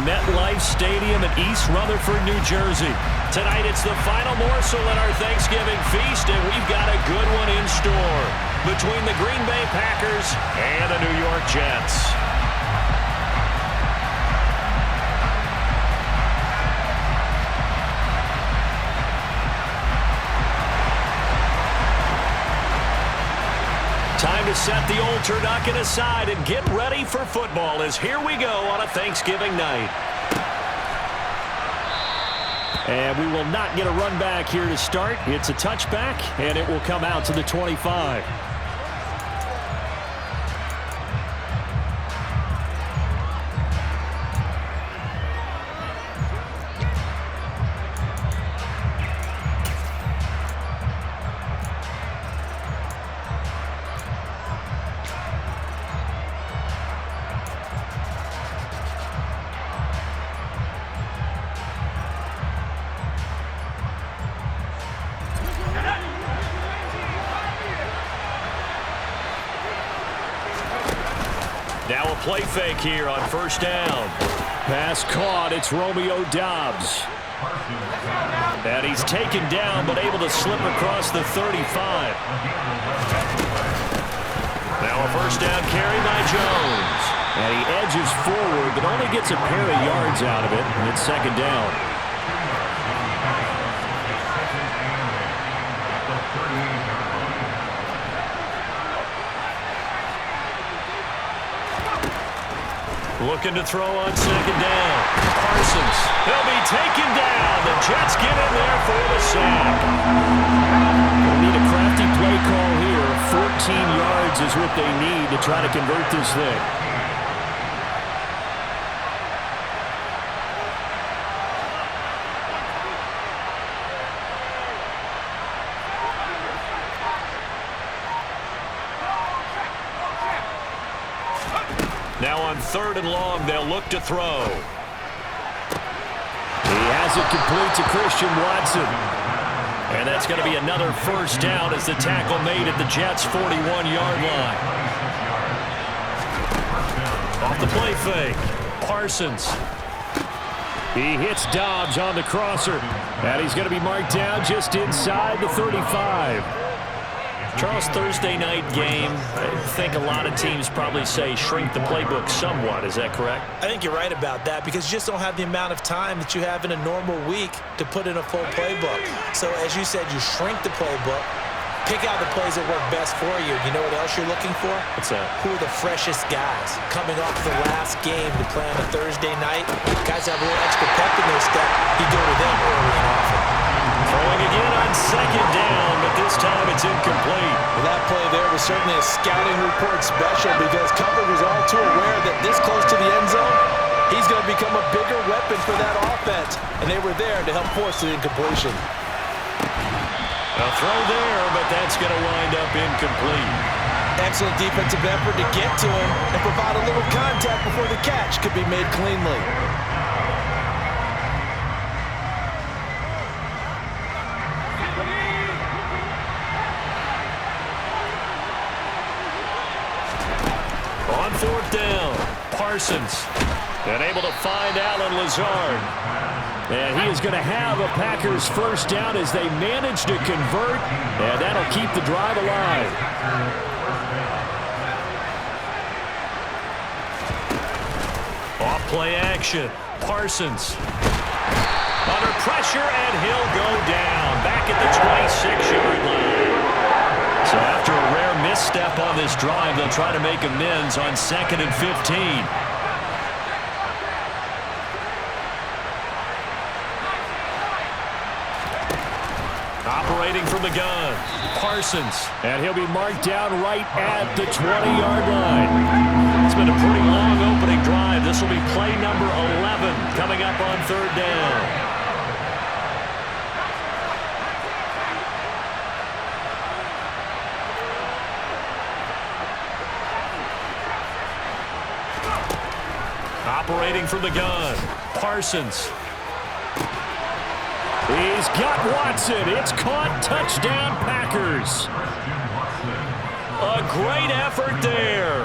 MetLife Stadium in East Rutherford, New Jersey. Tonight it's the final morsel in our Thanksgiving feast, and we've got a good one in store between the Green Bay Packers and the New York Jets. Time to set the old turducken aside and get ready for football as here we go on a Thanksgiving night. And we will not get a run back here to start. It's a touchback, and it will come out to the 25. Now a play fake here on first down. Pass caught. It's Romeo Doubs. And he's taken down but able to slip across the 35. Now a first down carry by Jones. And he edges forward but only gets a pair of yards out of it. And it's second down. Looking to throw on second down. Parsons. He'll be taken down. The Jets get in there for the sack. They need a crafty play call here. 14 yards is what they need to try to convert this thing. Now on third and long, they'll look to throw. He has it complete to Christian Watson. And that's going to be another first down as the tackle made at the Jets' 41-yard line. Off the play fake, Parsons. He hits Doubs on the crosser. And he's going to be marked down just inside the 35. Charles, Thursday night game, I think a lot of teams probably say shrink the playbook somewhat. Is that correct? I think you're right about that because you just don't have the amount of time that you have in a normal week to put in a full playbook. So as you said, you shrink the playbook, pick out the plays that work best for you. You know what else you're looking for? What's that? Who are the freshest guys coming off the last game to play on a Thursday night? Guys have a little extra pep in their step. You go to them early and often. Throwing again on second down, but this time it's incomplete. Well, that play there was certainly a scouting report special because coverage was all too aware that this close to the end zone, he's going to become a bigger weapon for that offense, and they were there to help force the incompletion. A throw there, but that's going to wind up incomplete. Excellent defensive effort to get to him and provide a little contact before the catch could be made cleanly. On fourth down, Parsons. And able to find Allen Lazard. And he is going to have a Packers first down as they manage to convert. And that'll keep the drive alive. Off play action. Parsons. Under pressure, and he'll go down. Back at the 26-yard line. So after a rare misstep on this drive, they'll try to make amends on 2nd and 15. Operating from the gun, Parsons. And he'll be marked down right at the 20-yard line. It's been a pretty long opening drive. This will be play number 11 coming up on third down. Operating from the gun, Parsons. He's got Watson. It's caught. Touchdown, Packers. A great effort there.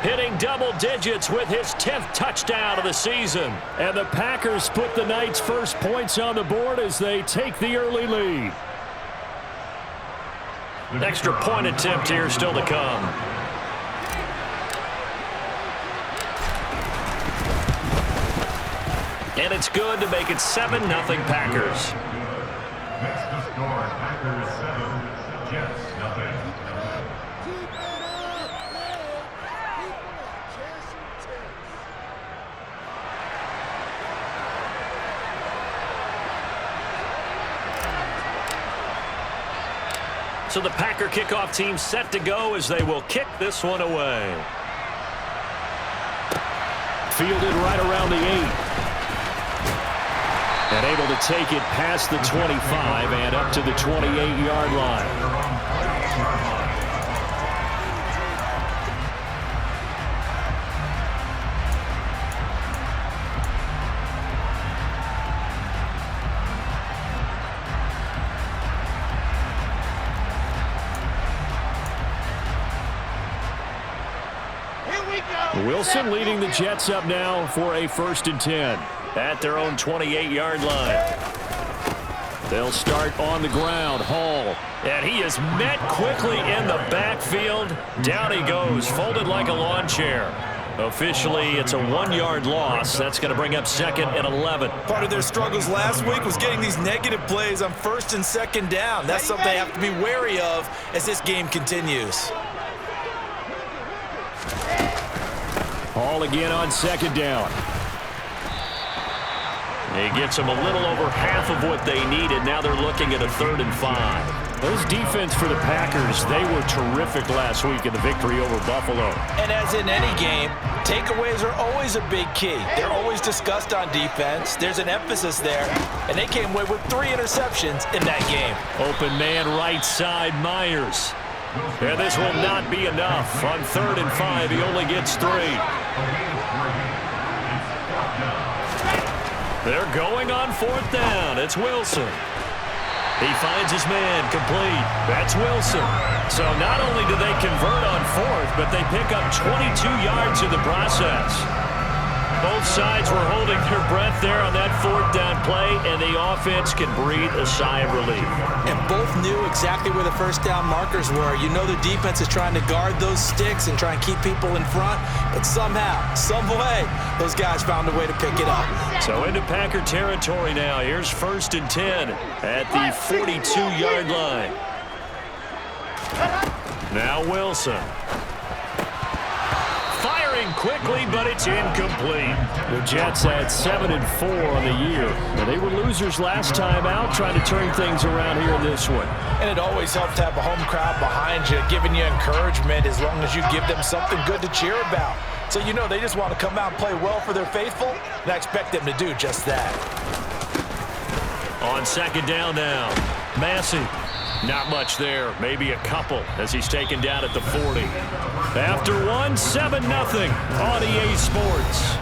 hitting double digits with his 10th touchdown of the season. And the Packers put the Knights' first points on the board as they take the early lead. Extra point attempt here still to come. And it's good to make it 7-0 Packers. Next to score, Packers 7, Jets nothing. So the Packer kickoff team set to go as they will kick this one away. Fielded right around the 8. And able to take it past the 25 and up to the 28-yard line. Wilson leading the Jets up now for a 1st and 10 at their own 28-yard line. They'll start on the ground. Hall. And he is met quickly in the backfield. Down he goes, folded like a lawn chair. Officially, it's a 1-yard loss. That's going to bring up 2nd and 11. Part of their struggles last week was getting these negative plays on 1st and 2nd down. That's something they have to be wary of as this game continues. Hall again on 2nd down. He gets them a little over half of what they needed. Now they're looking at a 3rd and 5. Those defense for the Packers, they were terrific last week in the victory over Buffalo. And as in any game, takeaways are always a big key. They're always discussed on defense. There's an emphasis there, and they came away with 3 interceptions in that game. Open man right side, Myers. And this will not be enough. On 3rd and 5, he only gets 3. They're going on 4th down. It's Wilson. He finds his man complete. That's Wilson. So not only do they convert on 4th, but they pick up 22 yards in the process. Both sides were holding their breath there on that 4th down play, and the offense can breathe a sigh of relief. And both knew exactly where the 1st down markers were. You know the defense is trying to guard those sticks and try and keep people in front, but somehow, some way, those guys found a way to pick it up. So into Packer territory now. Here's 1st and 10 at the 42-yard line. Now Wilson. Quickly, but it's incomplete. The Jets had 7 and 4 on the year. And they were losers last time out, trying to turn things around here in this one. And it always helps to have a home crowd behind you, giving you encouragement as long as you give them something good to cheer about. So you know they just want to come out and play well for their faithful, and I expect them to do just that. On 2nd down now, Massey. Not much there, maybe a couple as he's taken down at the 40. After 1, 7-0 on EA Sports.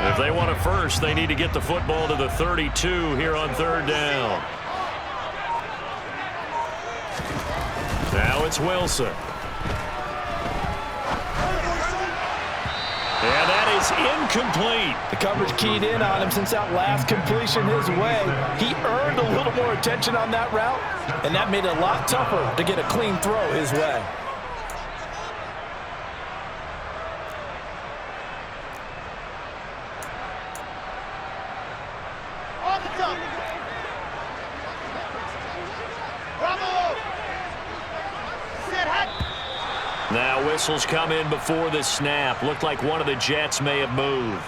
If they want a first, they need to get the football to the 32 here on 3rd down. Now it's Wilson. And that is incomplete. The coverage keyed in on him since that last completion his way. He earned a little more attention on that route, and that made it a lot tougher to get a clean throw his way. Now whistles come in before the snap. Looked like one of the Jets may have moved.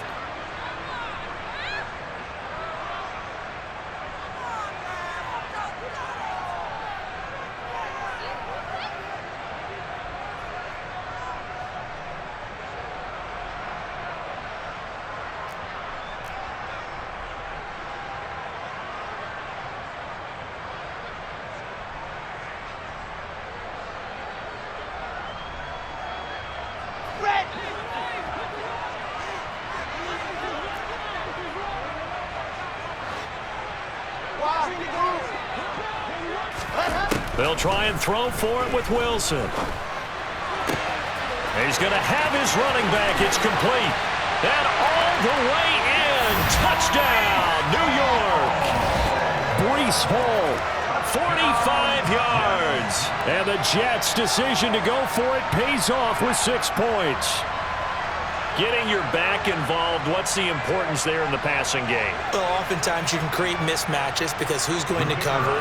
They'll try and throw for it with Wilson. He's going to have his running back. It's complete. And all the way in. Touchdown, New York. Breece Hall, 45 yards. And the Jets' decision to go for it pays off with 6 points. Getting your back involved, what's the importance there in the passing game? Well, oftentimes you can create mismatches because who's going to cover,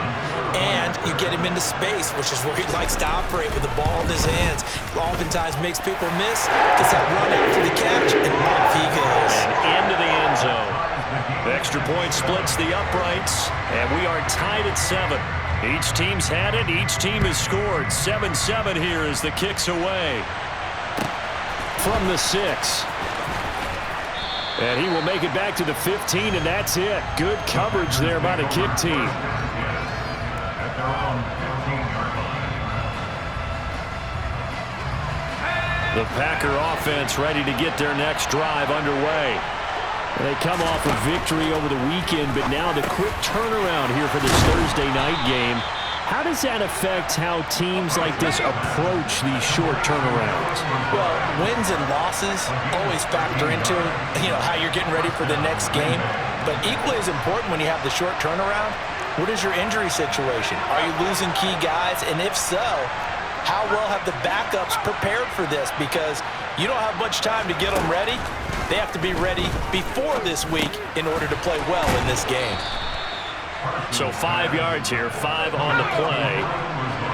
and you get him into space, which is where he likes to operate with the ball in his hands. Oftentimes makes people miss, gets that run after the catch, and off he goes. And into the end zone. The extra point splits the uprights, and we are tied at 7. Each team's had it, each team has scored. 7-7 here as the kick's away. From the 6. And he will make it back to the 15, and that's it. Good coverage there by the kick team. At their own 15-yard line. The Packer offense ready to get their next drive underway. They come off a victory over the weekend, but now the quick turnaround here for this Thursday night game. How does that affect how teams like this approach these short turnarounds? Well, wins and losses always factor into, how you're getting ready for the next game. But equally as important when you have the short turnaround, what is your injury situation? Are you losing key guys? And if so, how well have the backups prepared for this? Because you don't have much time to get them ready. They have to be ready before this week in order to play well in this game. So 5 yards here, 5 on the play,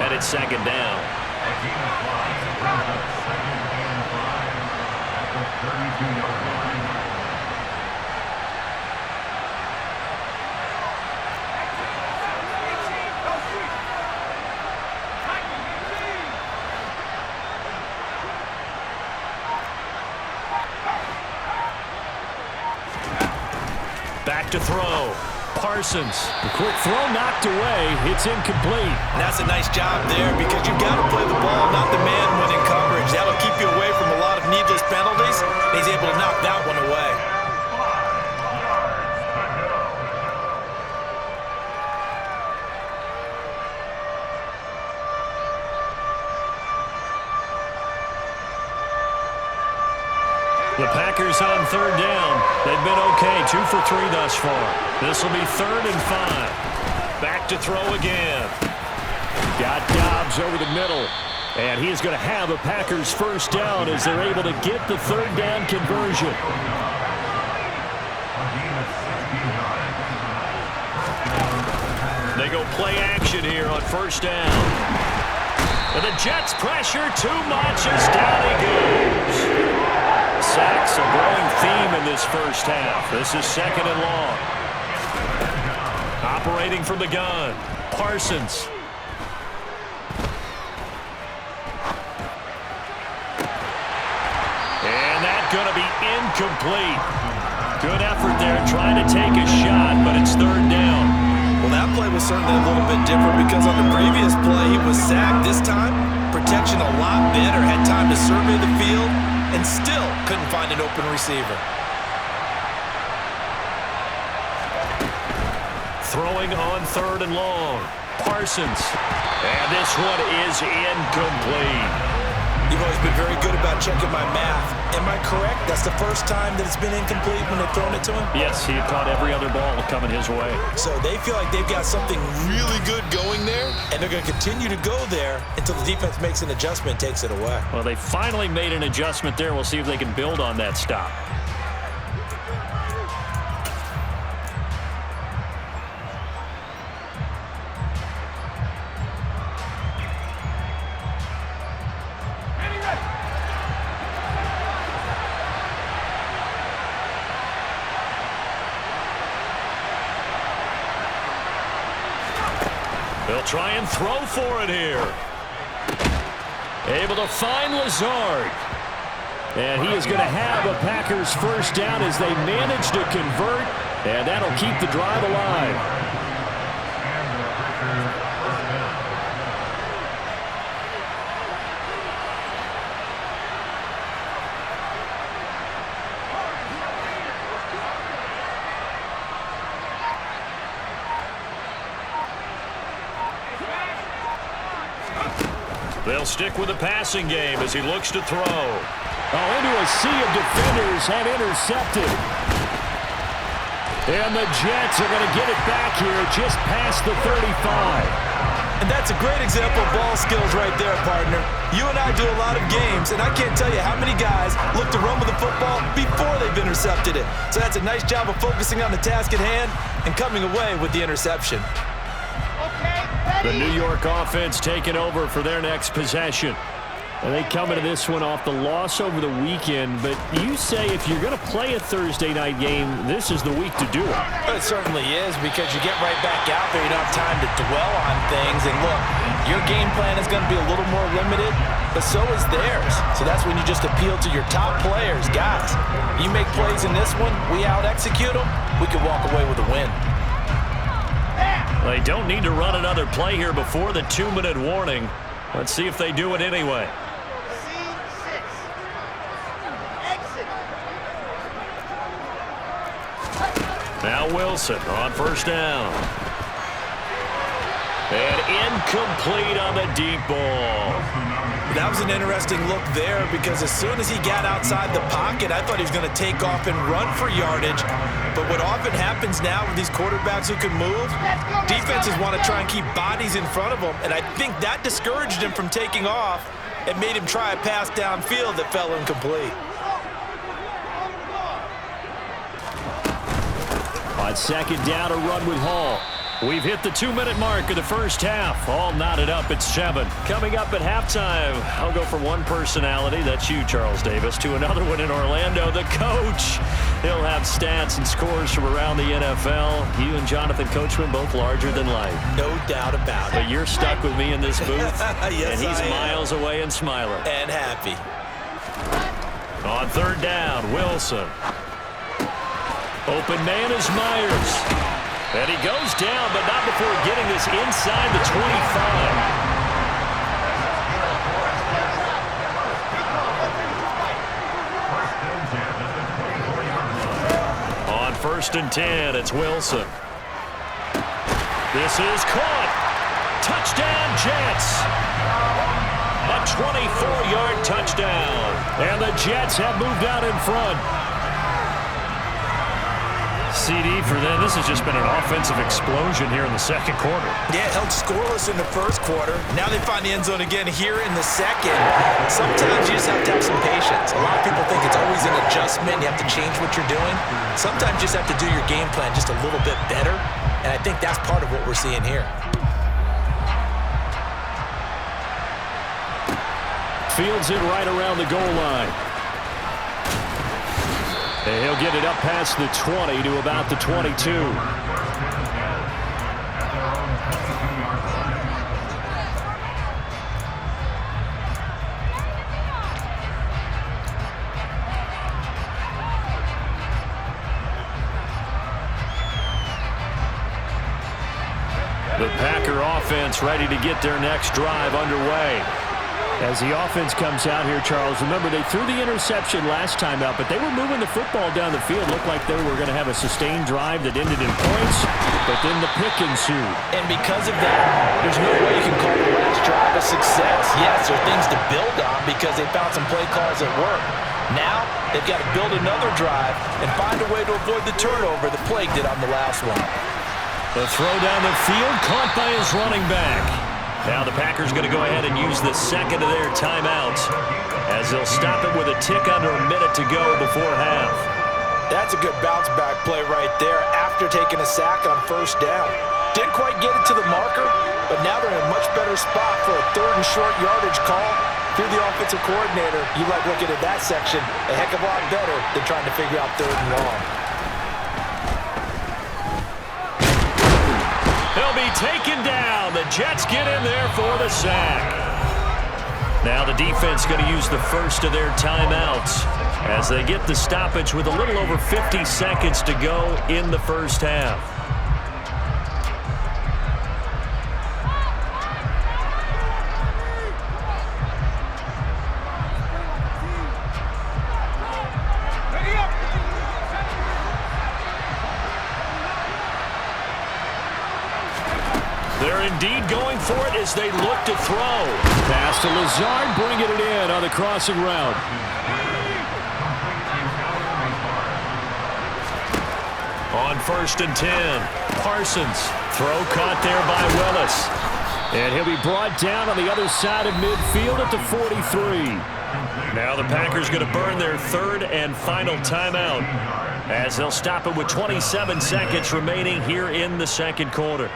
and it's second down. Back to throw. Parsons. The quick throw knocked away. It's incomplete. And that's a nice job there because you've got to play the ball, not the man when in coverage. That'll keep you away from a lot of needless penalties. And he's able to knock that one away. The Packers on third down. They've been okay, 2 for 3 thus far. This will be 3rd and 5. Back to throw again. Got Dobbs over the middle. And he is going to have a Packers first down as they're able to get the third down conversion. They go play action here on first down. And the Jets pressure too much as down he goes. Sacks a growing theme in this first half. This is 2nd and long. Operating from the gun, Parsons. And that's going to be incomplete. Good effort there trying to take a shot, but it's 3rd down. Well, that play was certainly a little bit different because on the previous play he was sacked. This time, protection a lot better, had time to survey the field, and still couldn't find an open receiver. Throwing on 3rd and long. Parsons. And this one is incomplete. You've always been very good about checking my math. Am I correct? That's the first time that it's been incomplete when they've thrown it to him? Yes, he had caught every other ball coming his way. So they feel like they've got something really good going there, and they're going to continue to go there until the defense makes an adjustment and takes it away. Well, they finally made an adjustment there. We'll see if they can build on that stop. They'll try and throw for it here. Able to find Lazard. And he is going to have a Packers first down as they manage to convert. And that'll keep the drive alive. They'll stick with the passing game as he looks to throw. Oh, into a sea of defenders and intercepted. And the Jets are going to get it back here just past the 35. And that's a great example of ball skills right there, partner. You and I do a lot of games, and I can't tell you how many guys look to run with the football before they've intercepted it. So that's a nice job of focusing on the task at hand and coming away with the interception. The New York offense taking over for their next possession. And they come into this one off the loss over the weekend, but you say if you're going to play a Thursday night game, this is the week to do it. It certainly is, because you get right back out there. You don't have time to dwell on things. And look, your game plan is going to be a little more limited, but so is theirs. So that's when you just appeal to your top players. Guys, you make plays in this one, we out-execute them, we can walk away with a win. They don't need to run another play here before the 2-minute warning. Let's see if they do it anyway. Now Wilson on first down. And incomplete on the deep ball. That was an interesting look there, because as soon as he got outside the pocket, I thought he was going to take off and run for yardage. But what often happens now with these quarterbacks who can move, defenses want to try and keep bodies in front of them, and I think that discouraged him from taking off and made him try a pass downfield that fell incomplete. On second down, a run with Hall. We've hit the 2-minute mark of the first half. All knotted up at 7. Coming up at halftime, I'll go from one personality, that's you, Charles Davis, to another one in Orlando, the coach. He'll have stats and scores from around the NFL. You and Jonathan Coachman, both larger than life. No doubt about it. But you're stuck with me in this booth, yes, and he's I am. miles away and smiling. And happy. On third down, Wilson. Open man is Myers. And he goes down, but not before getting this inside the 25. On first and 10, it's Wilson. This is caught. Touchdown, Jets. A 24-yard touchdown. And the Jets have moved out in front. CD for them. This has just been an offensive explosion here in the second quarter. Yeah, held scoreless in the first quarter. Now they find the end zone again here in the second. Sometimes you just have to have some patience. A lot of people think it's always an adjustment. You have to change what you're doing. Sometimes you just have to do your game plan just a little bit better. And I think that's part of what we're seeing here. Fields it right around the goal line. And he'll get it up past the 20 to about the 22. The Packer offense ready to get their next drive underway. As the offense comes out here, Charles, remember they threw the interception last time out, but they were moving the football down the field. Looked like they were going to have a sustained drive that ended in points, but then the pick ensued. And because of that, there's no way you can call the last drive a success. Yes, there are things to build on because they found some play calls that work. Now, they've got to build another drive and find a way to avoid the turnover that plagued it on the last one. The throw down the field, caught by his running back. Now the Packers going to go ahead and use the second of their timeouts as they'll stop it with a tick under a minute to go before half. That's a good bounce back play right there after taking a sack on first down. Didn't quite get it to the marker, but now they're in a much better spot for a third and short yardage call. If you're the offensive coordinator, you like looking at that section a heck of a lot better than trying to figure out third and long. They'll be taken down. The Jets get in there for the sack. Now the defense going to use the first of their timeouts as they get the stoppage with a little over 50 seconds to go in the first half. They're indeed going for it as they look to throw. Pass to Lazard, bringing it in on the crossing route. On 1st and 10, Parsons. Throw caught there by Willis. And he'll be brought down on the other side of midfield at the 43. Now the Packers going to burn their third and final timeout as they'll stop it with 27 seconds remaining here in the second quarter.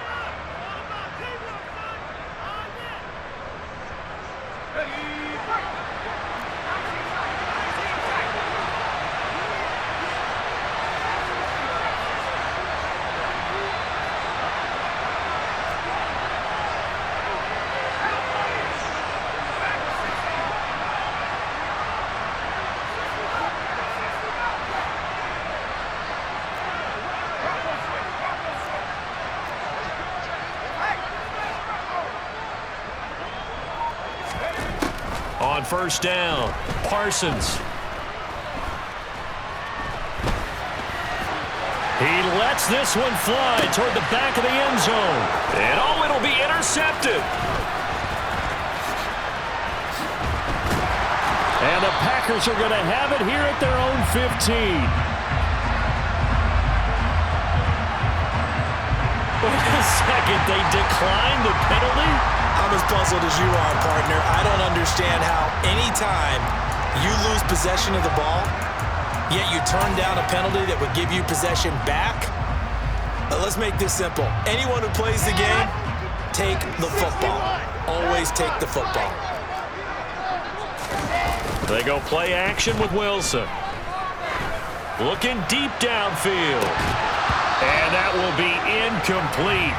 On 1st down, Parsons. He lets this one fly toward the back of the end zone. And oh, it'll be intercepted. And the Packers are going to have it here at their own 15. Wait a second, they declined the penalty? I'm as puzzled as you are, partner. I don't understand how anytime you lose possession of the ball, yet you turn down a penalty that would give you possession back. Let's make this simple. Anyone who plays the game, take the football. Always take the football. They go play action with Wilson. Looking deep downfield. And that will be incomplete.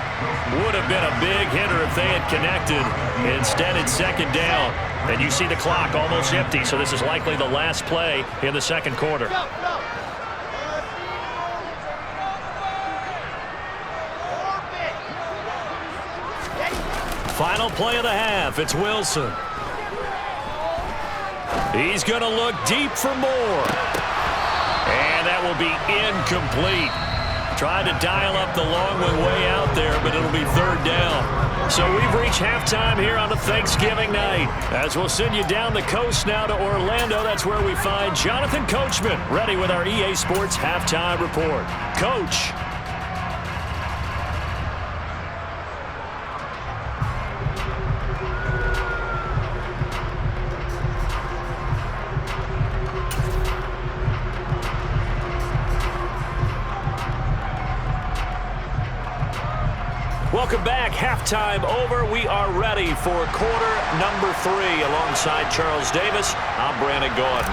Would have been a big hitter if they had connected. Instead, it's 2nd down. And you see the clock almost empty, so this is likely the last play in the second quarter. Final play of the half. It's Wilson. He's going to look deep for more. And that will be incomplete. Tried to dial up the long one way out there, but it'll be 3rd down. So we've reached halftime here on a Thanksgiving night. As we'll send you down the coast now to Orlando, that's where we find Jonathan Coachman, ready with our EA Sports Halftime Report. Coach. Welcome back. Halftime over. We are ready for quarter number 3. Alongside Charles Davis, I'm Brandon Gaudin.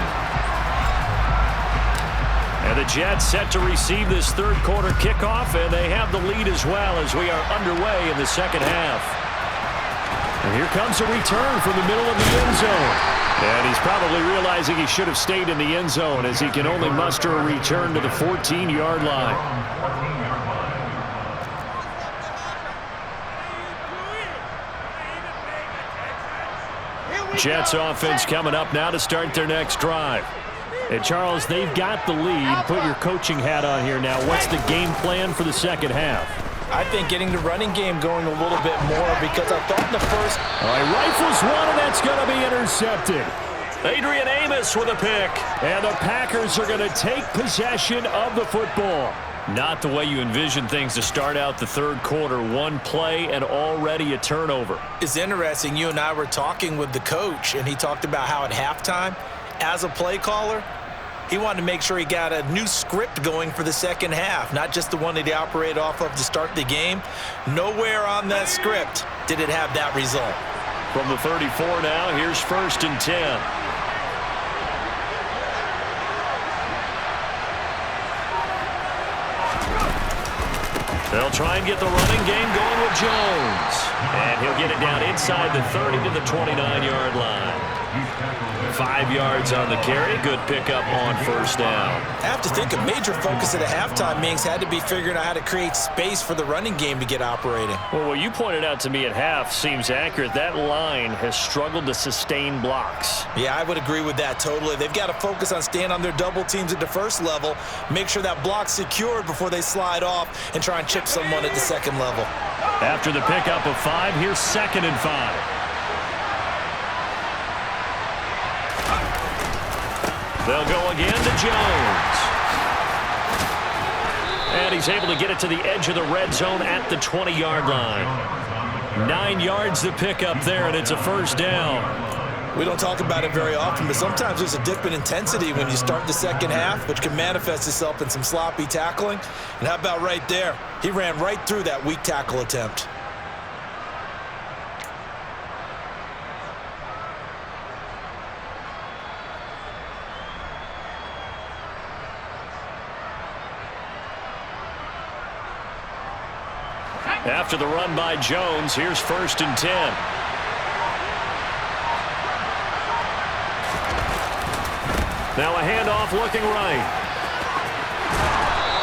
And the Jets set to receive this third quarter kickoff, and they have the lead as well as we are underway in the second half. And here comes a return from the middle of the end zone. And he's probably realizing he should have stayed in the end zone as he can only muster a return to the 14-yard line. Jets offense coming up now to start their next drive. And Charles, they've got the lead. Put your coaching hat on here now. What's the game plan for the second half? I think getting the running game going a little bit more because I thought in the first... All right, rifles one, and that's going to be intercepted. Adrian Amos with a pick. And the Packers are going to take possession of the football. Not the way you envision things to start out the third quarter. One play and already a turnover. It's interesting. You and I were talking with the coach, and he talked about how at halftime, as a play caller, he wanted to make sure he got a new script going for the second half, not just the one that he operated off of to start the game. Nowhere on that script did it have that result. From the 34 now, here's 1st and 10. They'll try and get the running game going with Jones. And he'll get it down inside the 30 to the 29-yard line. 5 yards on the carry. Good pickup on 1st down. I have to think a major focus at the halftime, Minks, had to be figuring out how to create space for the running game to get operating. Well, what you pointed out to me at half seems accurate. That line has struggled to sustain blocks. Yeah, I would agree with that totally. They've got to focus on staying on their double teams at the first level, make sure that block's secured before they slide off and try and chip someone at the second level. After the pickup of 5, here's 2nd and 5. They'll go again to Jones. And he's able to get it to the edge of the red zone at the 20-yard line. 9 yards to pick up there, and it's a first down. We don't talk about it very often, but sometimes there's a dip in intensity when you start the second half, which can manifest itself in some sloppy tackling. And how about right there? He ran right through that weak tackle attempt. After the run by Jones, here's 1st and 10. Now a handoff looking right.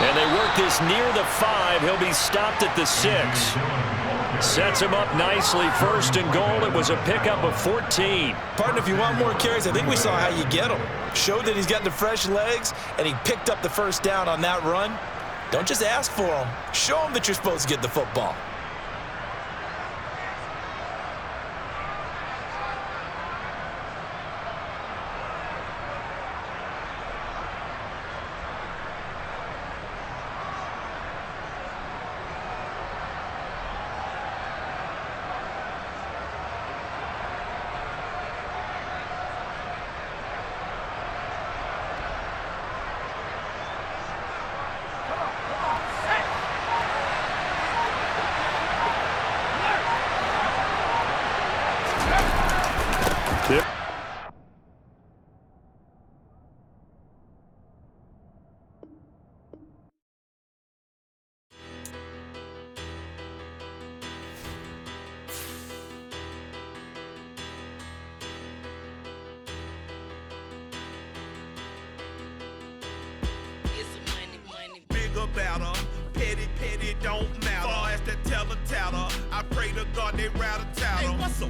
And they work this near the 5. He'll be stopped at the 6. Sets him up nicely. 1st and goal. It was a pickup of 14. Partner, if you want more carries, I think we saw how you get him. Showed that he's got the fresh legs, and he picked up the first down on that run. Don't just ask for him. Show him that you're supposed to get the football. Better, petty, don't matter. Far as that teller, I pray to God they rattle tattle. Hey, what's a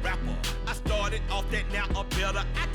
rapper? I started off that, now a better.